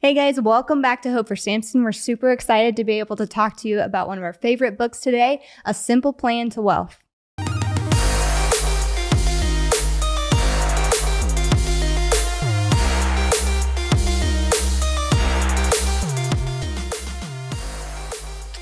Hey guys, welcome back to Hope for Samson. We're super excited to be able to talk to you about one of our favorite books today, A Simple Plan to Wealth.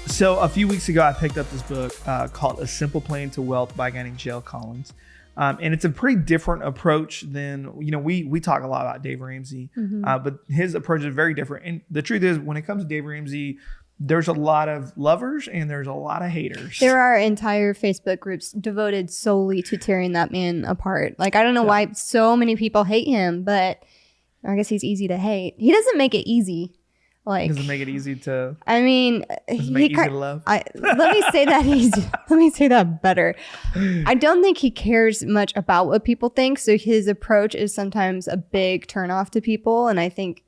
So a few weeks ago, I picked up this book called A Simple Plan to Wealth by a guy named J.L. Collins. And it's a pretty different approach than, we talk a lot about Dave Ramsey, but his approach is very different. And the truth is, when it comes to Dave Ramsey, there's a lot of lovers and there's a lot of haters. There are entire Facebook groups devoted solely to tearing that man apart. Like, I don't know why so many people hate him, but I guess he's easy to hate. He doesn't make it easy. Like, doesn't make it easy to. I mean, doesn't make it easy to love. Let me say that easy. Let me say that better. I don't think he cares much about what people think. So his approach is sometimes a big turnoff to people, and I think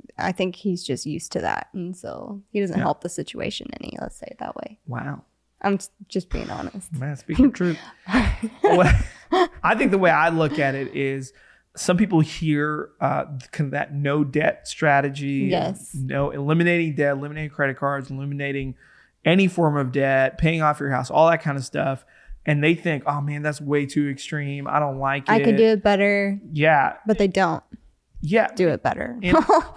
he's just used to that, and so he doesn't help the situation any. Let's say it that way. Wow. I'm just being honest. Man, speaking of truth. I think the way I look at it is, some people hear that no debt strategy, eliminating debt, eliminating credit cards, eliminating any form of debt, paying off your house, all that kind of stuff. And they think, oh man, that's way too extreme. I don't like it. I could do it better. Yeah. But they don't do it better.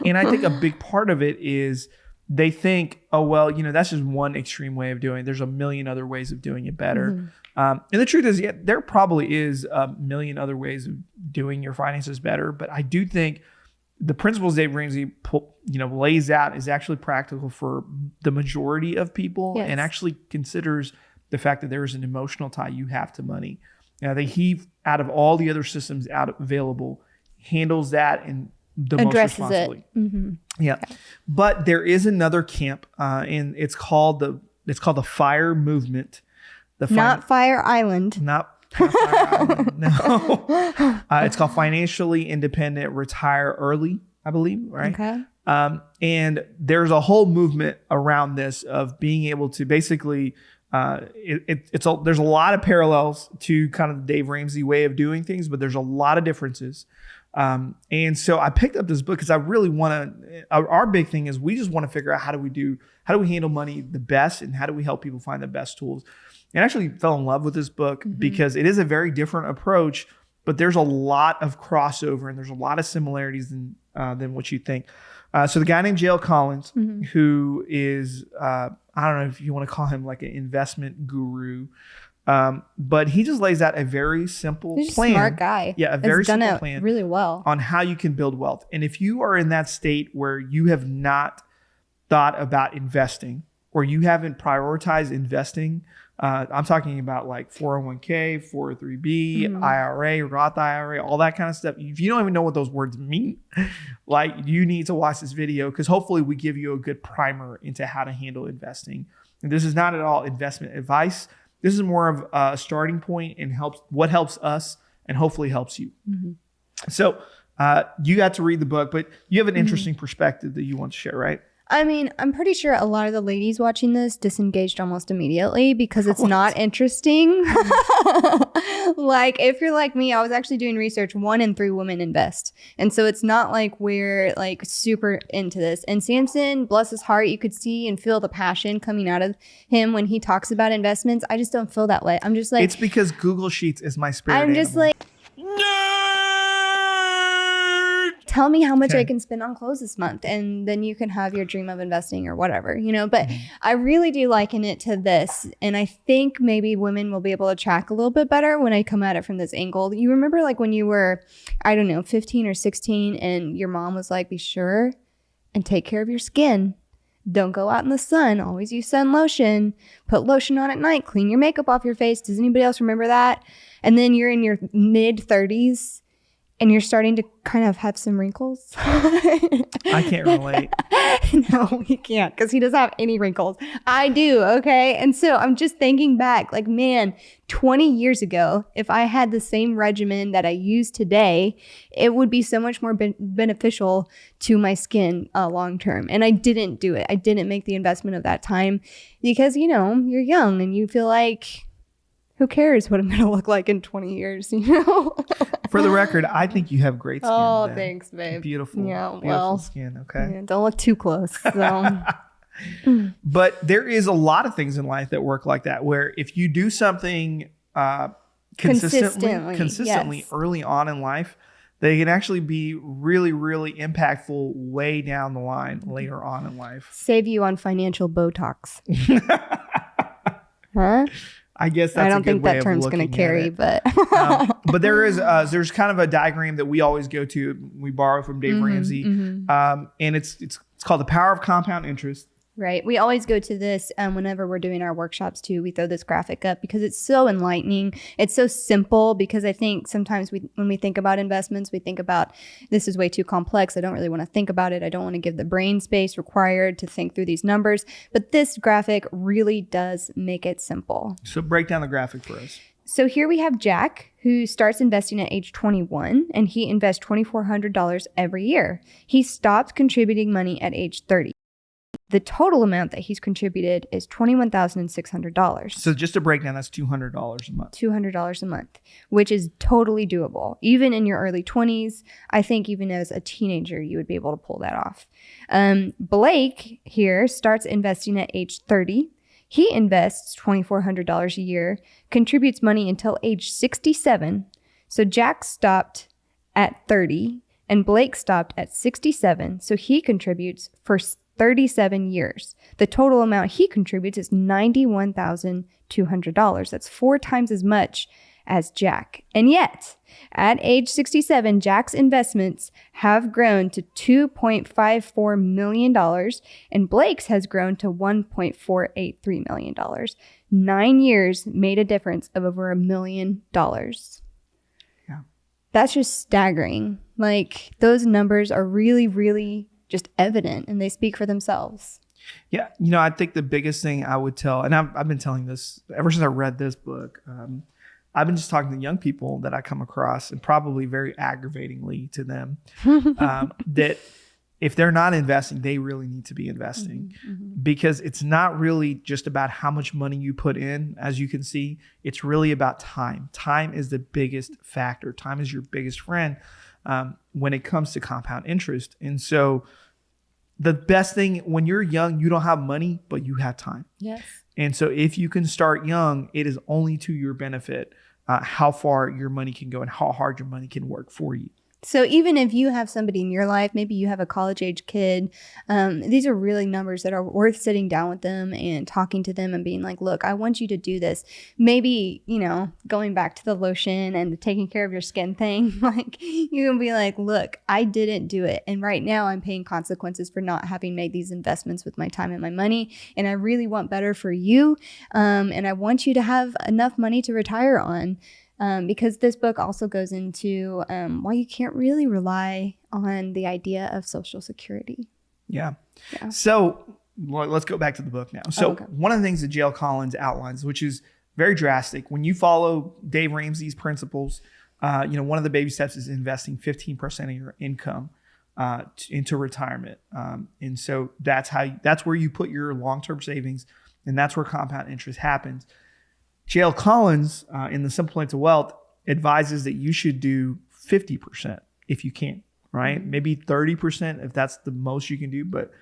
And I think a big part of it is they think, oh, well, that's just one extreme way of doing it. There's a million other ways of doing it better. And the truth is, there probably is a million other ways of doing your finances better. But I do think the principles Dave Ramsey lays out is actually practical for the majority of people, and actually considers the fact that there is an emotional tie you have to money. And I think he, out of all the other systems available, handles that and the addresses most responsibly. It. Yeah. Okay. But there is another camp, and it's called the FIRE movement. Not Fire Island. Not Fire Island. No. It's called Financially Independent Retire Early, I believe, right? Okay. And there's a whole movement around this of being able to basically, there's a lot of parallels to kind of the Dave Ramsey way of doing things, but there's a lot of differences. And so I picked up this book because I really our big thing is we just want to figure out how do we handle money the best, and how do we help people find the best tools. And I actually fell in love with this book because it is a very different approach, but there's a lot of crossover and there's a lot of similarities than what you think. So the guy named J.L. Collins, who is, I don't know if you want to call him like an investment guru, but he just lays out a very simple plan. Smart guy. Yeah, a very simple plan really well on how you can build wealth. And if you are in that state where you have not thought about investing, or you haven't prioritized investing, I'm talking about like 401k, 403b, IRA, Roth IRA, all that kind of stuff. If you don't even know what those words mean, like, you need to watch this video, because hopefully we give you a good primer into how to handle investing. And this is not at all investment advice. This is more of a starting point and what helps us and hopefully helps you. So you got to read the book, but you have an interesting perspective that you want to share, right? I mean, I'm pretty sure a lot of the ladies watching this disengaged almost immediately because it's not interesting. Like, if you're like me, I was actually doing research. 1 in 3 women invest. And so it's not like we're like super into this. And Samson, bless his heart, you could see and feel the passion coming out of him when he talks about investments. I just don't feel that way. I'm just like... It's because Google Sheets is my spirit animal. Tell me how much I can spend on clothes this month, and then you can have your dream of investing or whatever, but I really do liken it to this. And I think maybe women will be able to track a little bit better when I come at it from this angle. You remember like when you were, 15 or 16 and your mom was like, be sure and take care of your skin. Don't go out in the sun. Always use sun lotion. Put lotion on at night. Clean your makeup off your face. Does anybody else remember that? And then you're in your mid 30s. And you're starting to kind of have some wrinkles. I can't relate. No, he can't, because he doesn't have any wrinkles. I do, okay? And so I'm just thinking back, like, man, 20 years ago, if I had the same regimen that I use today, it would be so much more beneficial to my skin long term. And I didn't do it. I didn't make the investment of that time because, you're young and you feel like, who cares what I'm going to look like in 20 years, For the record, I think you have great skin. Oh, Ben. thanks, babe. Beautiful, Yeah, beautiful skin. Okay. Yeah, don't look too close. So. But there is a lot of things in life that work like that, where if you do something consistently yes. early on in life, they can actually be really, really impactful way down the line later on in life. Save you on financial Botox. Huh? I guess that's I don't a good think way that of term's going to carry, but but there's kind of a diagram that we always go to. We borrow from Dave Ramsey, and it's called the power of compound interest. Right. We always go to this whenever we're doing our workshops too. We throw this graphic up because it's so enlightening. It's so simple, because I think sometimes when we think about investments, we think about this is way too complex. I don't really want to think about it. I don't want to give the brain space required to think through these numbers. But this graphic really does make it simple. So break down the graphic for us. So here we have Jack, who starts investing at age 21, and he invests $2,400 every year. He stopped contributing money at age 30. The total amount that he's contributed is $21,600. So just to break down, that's $200 a month. $200 a month, which is totally doable. Even in your early 20s, I think even as a teenager, you would be able to pull that off. Blake here starts investing at age 30. He invests $2,400 a year, contributes money until age 67. So Jack stopped at 30 and Blake stopped at 67. So he contributes for 37 years. The total amount he contributes is $91,200. That's 4 times as much as Jack. And yet, at age 67, Jack's investments have grown to $2.54 million, and Blake's has grown to $1.483 million. 9 years made a difference of over $1 million. Yeah. That's just staggering. Like, those numbers are really, really just evident, and they speak for themselves. Yeah. I think the biggest thing I would tell, and I've been telling this ever since I read this book, I've been just talking to young people that I come across, and probably very aggravatingly to them, that if they're not investing, they really need to be investing, because it's not really just about how much money you put in. As you can see, it's really about time. Time is the biggest factor. Time is your biggest friend when it comes to compound interest. And so the best thing when you're young, you don't have money, but you have time. Yes. And so if you can start young, it is only to your benefit how far your money can go and how hard your money can work for you. So even if you have somebody in your life, maybe you have a college age kid, these are really numbers that are worth sitting down with them and talking to them and being like, look, I want you to do this. Maybe, going back to the lotion and the taking care of your skin thing, like you can be like, look, I didn't do it. And right now I'm paying consequences for not having made these investments with my time and my money. And I really want better for you. And I want you to have enough money to retire on. Because this book also goes into why you can't really rely on the idea of Social Security. Yeah. So let's go back to the book now. So one of the things that Jill Collins outlines, which is very drastic, when you follow Dave Ramsey's principles, one of the baby steps is investing 15% of your income into retirement. And so that's where you put your long-term savings, and that's where compound interest happens. Jill Collins, in The Simple Science of Wealth, advises that you should do 50% if you can, right? Maybe 30% if that's the most you can do, but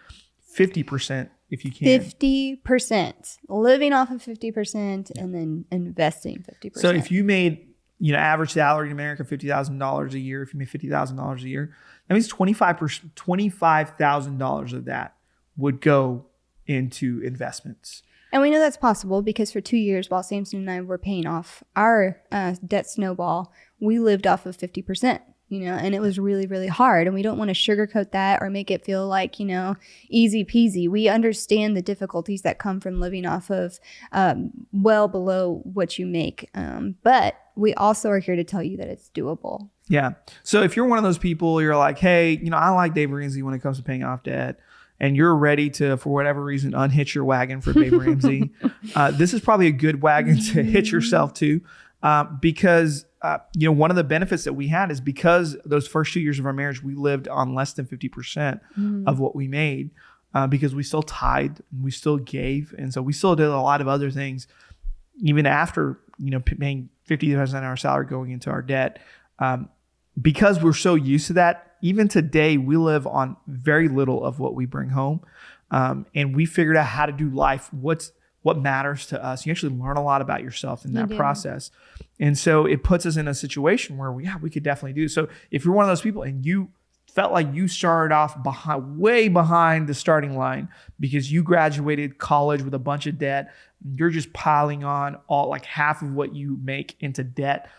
50% if you can. 50%. Living off of 50% and then investing 50%. So if you made, average salary in America, $50,000 a year, if you made $50,000 a year, that means $25,000 of that would go into investments. And we know that's possible because for 2 years while Samson and I were paying off our debt snowball, we lived off of 50%, and it was really, really hard. And we don't want to sugarcoat that or make it feel like, easy peasy. We understand the difficulties that come from living off of well below what you make. But we also are here to tell you that it's doable. Yeah. So if you're one of those people, you're like, hey, I like Dave Ramsey when it comes to paying off debt, and you're ready to, for whatever reason, unhitch your wagon for Dave Ramsey, this is probably a good wagon to hitch yourself to, because one of the benefits that we had is because those first 2 years of our marriage, we lived on less than 50% of what we made, because we still tithed, and we still gave, and so we still did a lot of other things, even after paying 50% of our salary going into our debt. because we're so used to that, even today, we live on very little of what we bring home. And we figured out how to do life. What matters to us. You actually learn a lot about yourself in that process. And so it puts us in a situation where we could definitely do. So if you're one of those people and you felt like you started off way behind the starting line because you graduated college with a bunch of debt, you're just piling on all like half of what you make into debt.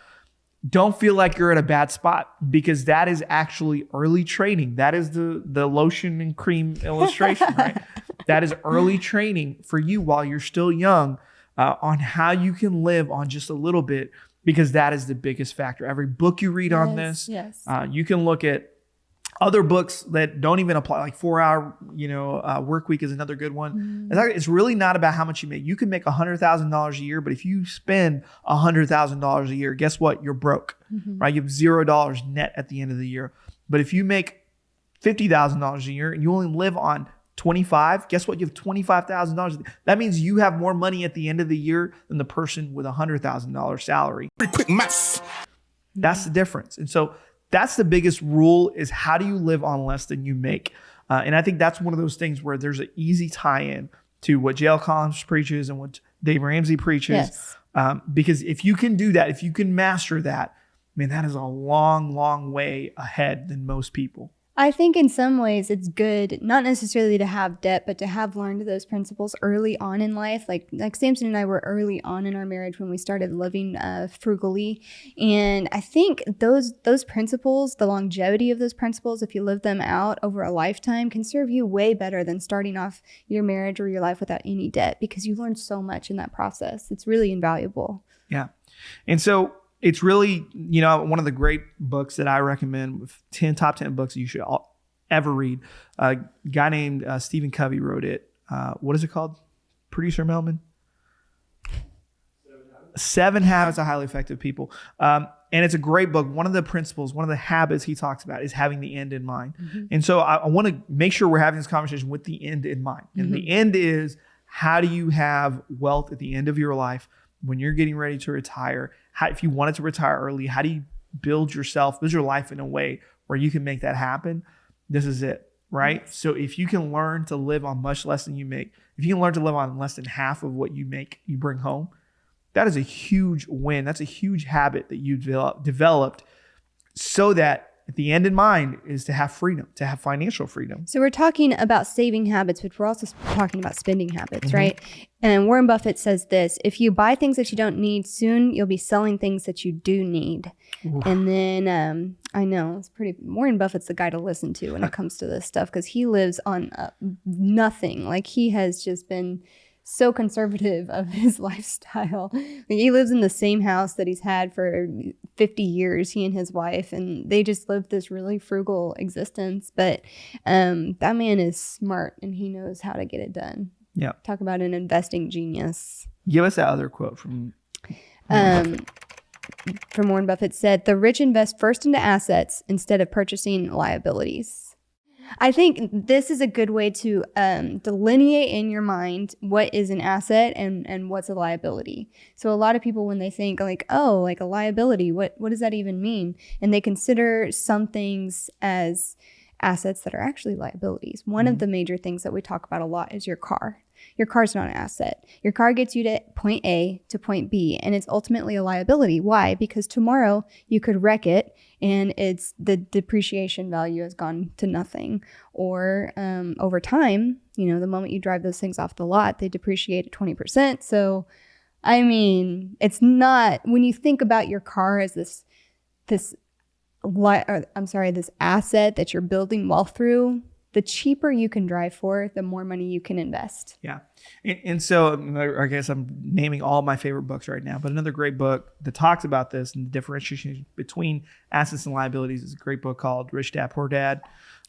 Don't feel like you're at a bad spot, because that is actually early training. That is the lotion and cream illustration, right? That is early training for you while you're still young on how you can live on just a little bit, because that is the biggest factor. Every book you read on this, you can look at other books that don't even apply, like 4 Hour, Work Week is another good one. It's really not about how much you make. You can make $100,000 a year, but if you spend $100,000 a year, guess what? You're broke, right? You have $0 net at the end of the year. But if you make $50,000 a year and you only live on 25, guess what? You have $25,000. That means you have more money at the end of the year than the person with $100,000 salary. Quick maths. That's the difference. And so that's the biggest rule, is how do you live on less than you make? And I think that's one of those things where there's an easy tie-in to what J.L. Collins preaches and what Dave Ramsey preaches. Because if you can do that, if you can master that, man, that is a long, long way ahead than most people. I think in some ways it's good, not necessarily to have debt, but to have learned those principles early on in life. Like Samson and I were early on in our marriage when we started living frugally. And I think those principles, the longevity of those principles, if you live them out over a lifetime, can serve you way better than starting off your marriage or your life without any debt, because you learn so much in that process. It's really invaluable. Yeah. And so it's really, one of the great books that I recommend, top 10 books you should ever read. A guy named Stephen Covey wrote it. What is it called? Producer Melman? 7 Habits of Highly Effective People. And it's a great book. One of the principles, one of the habits he talks about is having the end in mind. And so I want to make sure we're having this conversation with the end in mind. And the end is, how do you have wealth at the end of your life when you're getting ready to retire? If you wanted to retire early, how do you build your life in a way where you can make that happen? This is it, right? Yes. So if you can learn to live on much less than you make, if you can learn to live on less than half of what you make, you bring home, that is a huge win. That's a huge habit that you developed, so that at the end in mind is to have freedom, to have financial freedom. So we're talking about saving habits, but we're also talking about spending habits, right? And Warren Buffett says this: if you buy things that you don't need, soon you'll be selling things that you do need. Oof. And then I know Warren Buffett's the guy to listen to when it comes to this stuff, because he lives on nothing. Like, he has just been so conservative of his lifestyle. Like, he lives in the same house that he's had for 50 years, he and his wife, and they just live this really frugal existence. But that man is smart, and he knows how to get it done. Yeah. Talk about an investing genius. Give us that other quote from Warren Buffett. Said, "The rich invest first into assets instead of purchasing liabilities." I think this is a good way to delineate in your mind what is an asset and what's a liability. So a lot of people, when they think like a liability, what does that even mean? And they consider some things as assets that are actually liabilities. One of the major things that we talk about a lot is your car. Your car's not an asset. Your car gets you to point A to point B, and it's ultimately a liability. Why? Because tomorrow you could wreck it, and the depreciation value has gone to nothing. Or over time, the moment you drive those things off the lot, they depreciate at 20%. So, I mean, it's not, when you think about your car as this asset that you're building wealth through, the cheaper you can drive for, the more money you can invest. Yeah. And so I guess I'm naming all my favorite books right now, but another great book that talks about this and the differentiation between assets and liabilities is a great book called Rich Dad, Poor Dad.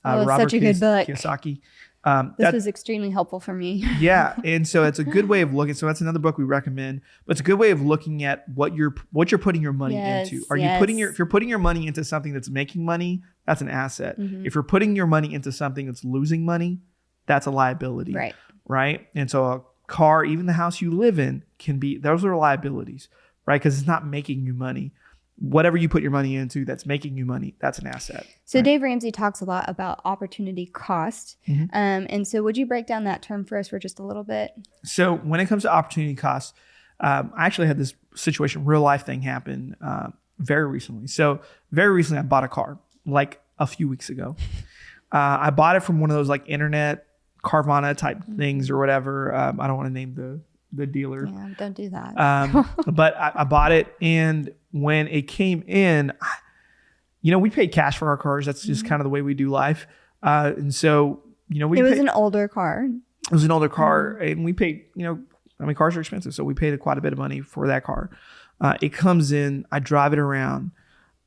Robert such a good book. Kiyosaki. This was extremely helpful for me. Yeah. And so it's a good way of looking. So that's another book we recommend, but it's a good way of looking at what you're putting your money into. If you're putting your money into something that's making money, that's an asset. If you're putting your money into something that's losing money, that's a liability. Right. And so a car, even the house you live in, those are liabilities, right? Because it's not making you money. whatever you put your money into that's making you money, that's an asset. So Dave Ramsey talks a lot about opportunity cost. And so would you break down that term for us for just a little bit? So when it comes to opportunity costs, I actually had this situation, real life thing happen very recently. So very recently I bought a car like a few weeks ago. I bought it from one of those like internet Carvana type things or whatever. I don't want to name the dealer. Yeah, don't do that. But I bought it, and when it came in, we pay cash for our cars. That's just kind of the way we do life. And so, it was an older car. It was an older car, and we paid, cars are expensive. So we paid quite a bit of money for that car. It comes in, I drive it around.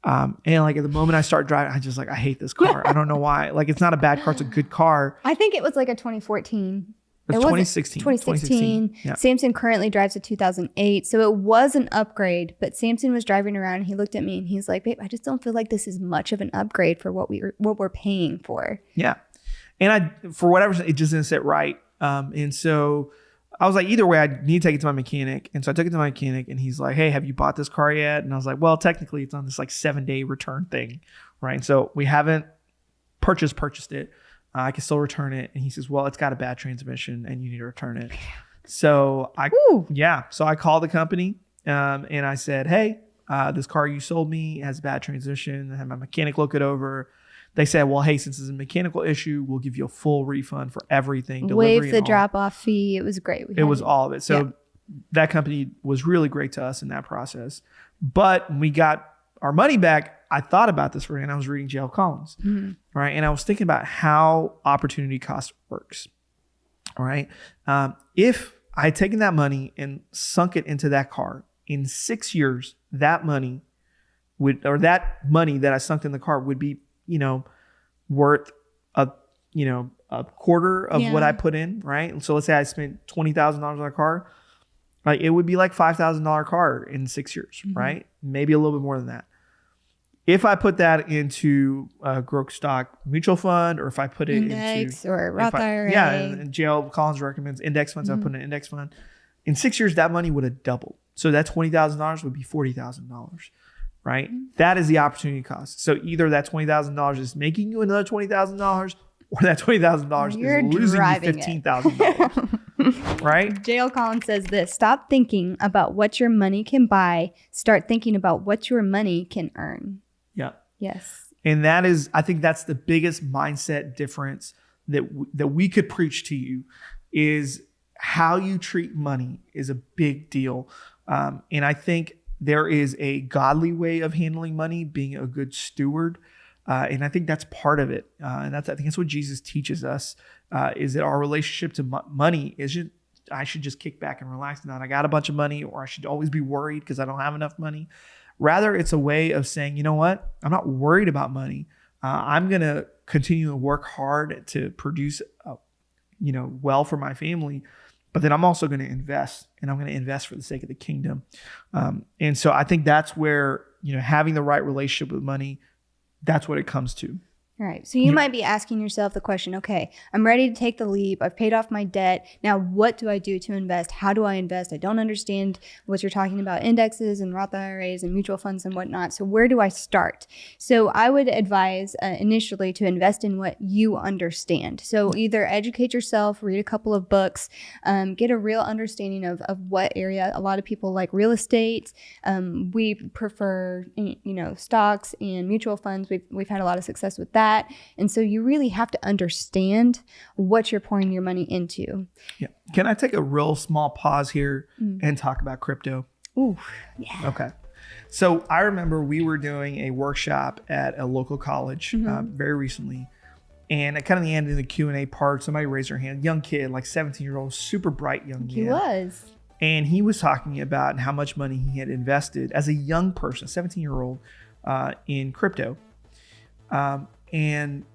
And like at the moment I start driving, I hate this car. I don't know why. Like, it's not a bad car. It's a good car. I think it was like a 2014. It was 2016. 2016. Yeah. Samson currently drives a 2008. So it was an upgrade, but Samson was driving around and he looked at me and he's like, babe, I just don't feel like this is much of an upgrade for what we're paying for. Yeah. And for whatever reason, it just didn't sit right. And so I was like, either way, I need to take it to my mechanic. And so I took it to my mechanic and he's like, hey, have you bought this car yet? And I was like, well, technically it's on this like 7-day return thing. Right. So we haven't purchased it. I can still return it. And he says, well, it's got a bad transmission and you need to return it. So so I called the company and I said, hey, this car you sold me has a bad transmission. I had my mechanic look it over. They said, well, hey, since it's a mechanical issue, we'll give you a full refund for everything. Waive the drop-off fee. It was great. It was all of it. So that company was really great to us in that process. But when we got our money back, I thought about this and I was reading J.L. Collins, right? And I was thinking about how opportunity cost works, all right? If I had taken that money and sunk it into that car, in 6 years, that money that I sunk in the car would be, worth a quarter of what I put in, right? And so let's say I spent $20,000 on a car, like it would be like $5,000 car in 6 years, right? Maybe a little bit more than that. If I put that into a growth stock mutual fund, or if I put it index or Roth IRA. Yeah, and J.L. Collins recommends index funds. I put in an index fund. In 6 years, that money would have doubled. So that $20,000 would be $40,000, right? That is the opportunity cost. So either that $20,000 is making you another $20,000, or that $20,000 is losing you $15,000, right? J.L. Collins says this: stop thinking about what your money can buy. Start thinking about what your money can earn. Yeah. Yes. And I think that's the biggest mindset difference that we could preach to you, is how you treat money is a big deal. And I think there is a godly way of handling money, being a good steward. And I think that's part of it. And I think that's what Jesus teaches us, is that our relationship to money isn't, I should just kick back and relax. Not I got a bunch of money, or I should always be worried because I don't have enough money. Rather, it's a way of saying, you know what? I'm not worried about money. I'm going to continue to work hard to produce, well for my family. But then I'm also going to invest, and I'm going to invest for the sake of the kingdom. And so I think that's where, having the right relationship with money, that's what it comes to. All right. So you might be asking yourself the question, okay, I'm ready to take the leap. I've paid off my debt. Now, what do I do to invest? How do I invest? I don't understand what you're talking about, indexes and Roth IRAs and mutual funds and whatnot. So where do I start? So I would advise initially to invest in what you understand. So either educate yourself, read a couple of books, get a real understanding of what area. A lot of people like real estate. We prefer, stocks and mutual funds. We've had a lot of success with that. And so you really have to understand what you're pouring your money into. Yeah. Can I take a real small pause here and talk about crypto? Ooh, yeah. Okay. So I remember we were doing a workshop at a local college very recently. And at kind of the end of the Q&A part, somebody raised their hand, young kid, like 17-year-old, super bright young man. He was. And he was talking about how much money he had invested as a young person, 17-year-old, in crypto. And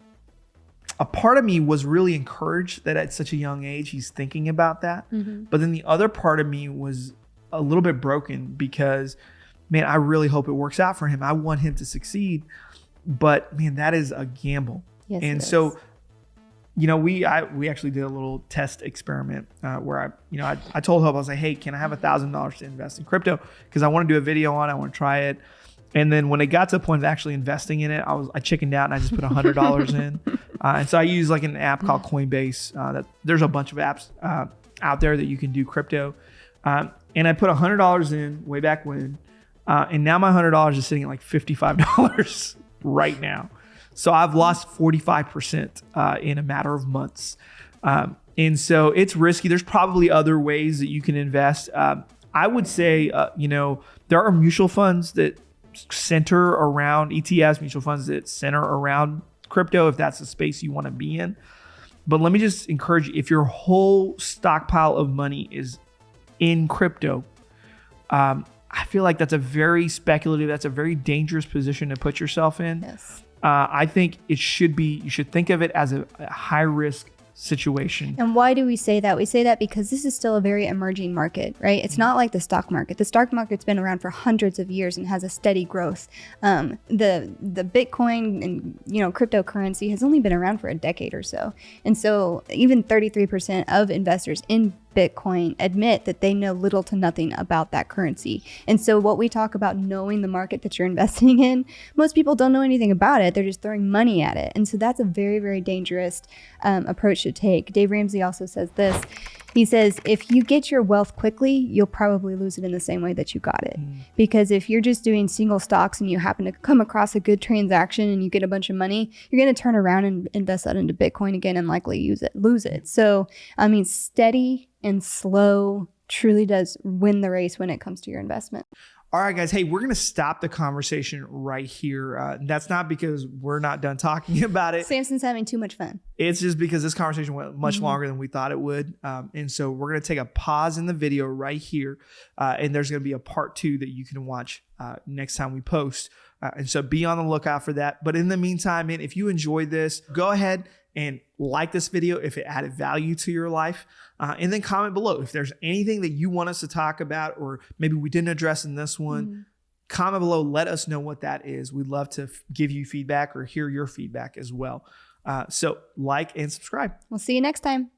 a part of me was really encouraged that at such a young age, he's thinking about that. But then the other part of me was a little bit broken because, man, I really hope it works out for him. I want him to succeed. But, man, that is a gamble. Yes, and so, we actually did a little test experiment where I told Hope, I was like, hey, can I have $1,000 to invest in crypto? Because I want to do a video on it. I want to try it. And then when it got to the point of actually investing in it, I chickened out and I just put $100 in. And so I use like an app called Coinbase. That there's a bunch of apps out there that you can do crypto. And I put $100 in way back when. And now my $100 is sitting at like $55 right now. So I've lost 45% in a matter of months. And so it's risky. There's probably other ways that you can invest. I would say, there are mutual funds that center around ETFs, mutual funds that center around crypto, if that's the space you want to be in. But let me just encourage you, if your whole stockpile of money is in crypto, I feel like that's a very speculative, that's a very dangerous position to put yourself in. Yes. I think you should think of it as a high risk situation. And why do we say that? We say that because this is still a very emerging market, right? It's not like the stock market. The stock market's been around for hundreds of years and has a steady growth. The Bitcoin and cryptocurrency has only been around for a decade or so. And so even 33% of investors in Bitcoin admit that they know little to nothing about that currency. And so what we talk about knowing the market that you're investing in, most people don't know anything about it. They're just throwing money at it. And so that's a very, very dangerous approach to take. Dave Ramsey also says this. He says, if you get your wealth quickly, you'll probably lose it in the same way that you got it. Because if you're just doing single stocks and you happen to come across a good transaction and you get a bunch of money, you're going to turn around and invest that into Bitcoin again and likely lose it. So, steady and slow truly does win the race when it comes to your investment. All right, guys. Hey, we're going to stop the conversation right here. That's not because we're not done talking about it. Samson's having too much fun. It's just because this conversation went much longer than we thought it would. And so we're going to take a pause in the video right here. And there's going to be a part 2 that you can watch next time we post. And so be on the lookout for that. But in the meantime, man, if you enjoyed this, go ahead and like this video if it added value to your life. And then comment below if there's anything that you want us to talk about, or maybe we didn't address in this one. Comment below, let us know what that is. We'd love to give you feedback or hear your feedback as well. So like and subscribe. We'll see you next time.